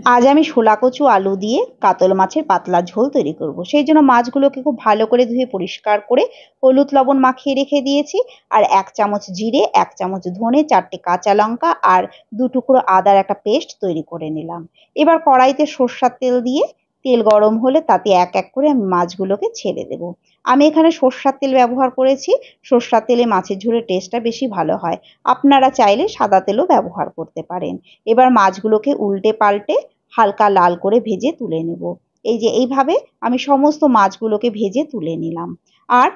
আজ আমি শোলা কচু আলু দিয়ে কাতল মাছের পাতলা ঝোল তৈরি করব। সেই জন্য মাছগুলোকে খুব ভালো করে ধুয়ে পরিষ্কার করে হলুদ লবণ মাখিয়ে রেখে দিয়েছি। আর 1 চামচ জিরে, 1 চামচ ধনে, 4টে কাঁচা লঙ্কা আর 2 টুকরো আদার একটা পেস্ট তৈরি করে নিলাম। এবার কড়াইতে সর্ষের তেল দিয়ে তেল গরম হলে তাতে এক এক করে আমি মাছগুলোকে ছেড়ে দেব। আমি এখানে সর্ষের তেল ব্যবহার করেছি। সর্ষের তেলে মাছের ঝোলের টেস্টটা বেশি ভালো হয়। আপনারা চাইলে সাদা তেলও ব্যবহার করতে পারেন। এবার মাছগুলোকে উল্টে পাল্টে হালকা লাল করে ভেজে তুলে নেব। এই যে এইভাবে আমি সমস্ত মাছগুলোকে ভেজে তুলে নিলাম। আর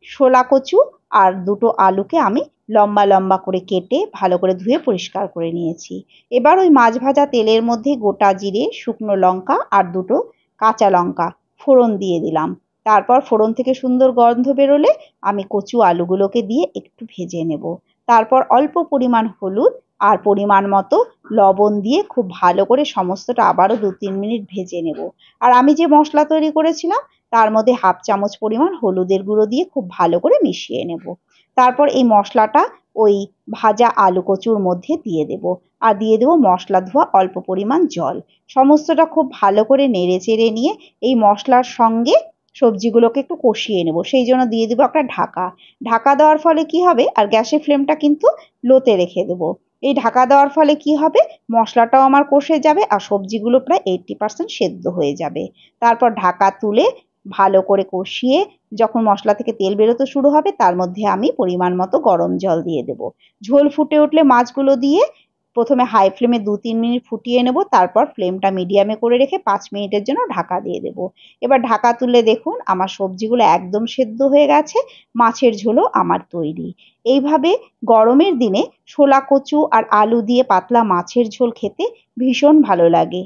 শোলা কচু আর 2টো আলুকে আমি লম্বা লম্বা করে কেটে ভালো করে ধুয়ে পরিষ্কার করে নিয়েছি। এবার ওই মাছ ভাজা তেলের মধ্যে গোটা জিরে, শুকনো লঙ্কা আর 2টো কাঁচা লঙ্কা ফোড়ন দিয়ে দিলাম। তারপর ফোড়ন থেকে সুন্দর গন্ধ বেরোলে আমি কচু আলুগুলোকে দিয়ে একটু ভেজে নেব। তারপর অল্প পরিমাণ হলুদ আর পরিমাণ মতো লবণ দিয়ে খুব ভালো করে সমস্তটা আবারও 2-3 মিনিট ভেজে নেব। আর আমি যে মশলা তৈরি করেছিলাম তার মধ্যে 1/2 চামচ পরিমাণ হলুদের গুঁড়ো দিয়ে খুব ভালো করে মিশিয়ে নেব। তারপর এই মশলাটা ওই ভাজা আলু কচুর মধ্যে দিয়ে দেব। আর দিয়ে দেবো মশলা ধোয়া অল্প পরিমাণ জল। সমস্তটা খুব ভালো করে নেড়ে চেড়ে নিয়ে এই মশলার সঙ্গে সবজিগুলোকে একটু কষিয়ে নেব। সেই জন্য দিয়ে দেবো একটা ঢাকা। ঢাকা দেওয়ার ফলে কি হবে, আর গ্যাসের ফ্লেমটা কিন্তু লোতে রেখে দেবো। এই ঢাকা দেওয়ার ফলে কি হবে, মশলাটাও আমার কষে যাবে আর সবজিগুলো প্রায় 80% সেদ্ধ হয়ে যাবে। তারপর ঢাকা তুলে ভালো করে কষিয়ে যখন মশলা থেকে তেল বেরোতে শুরু হবে তার মধ্যে আমি পরিমাণ মতো গরম জল দিয়ে দেব। ঝোল ফুটে উঠলে মাছগুলো দিয়ে প্রথমে হাই ফ্লেমে 2-3 মিনিট ফুটিয়ে নেব। তারপর ফ্লেমটা মিডিয়ামে করে রেখে 5 মিনিটের জন্য ঢাকা দিয়ে দেব। এবার ঢাকা তুলে দেখুন আমার সবজিগুলো একদম সেদ্ধ হয়ে গেছে। মাছের ঝোলও আমার তৈরি। এইভাবে গরমের দিনে শোলা কচু আর আলু দিয়ে পাতলা মাছের ঝোল খেতে ভীষণ ভালো লাগে।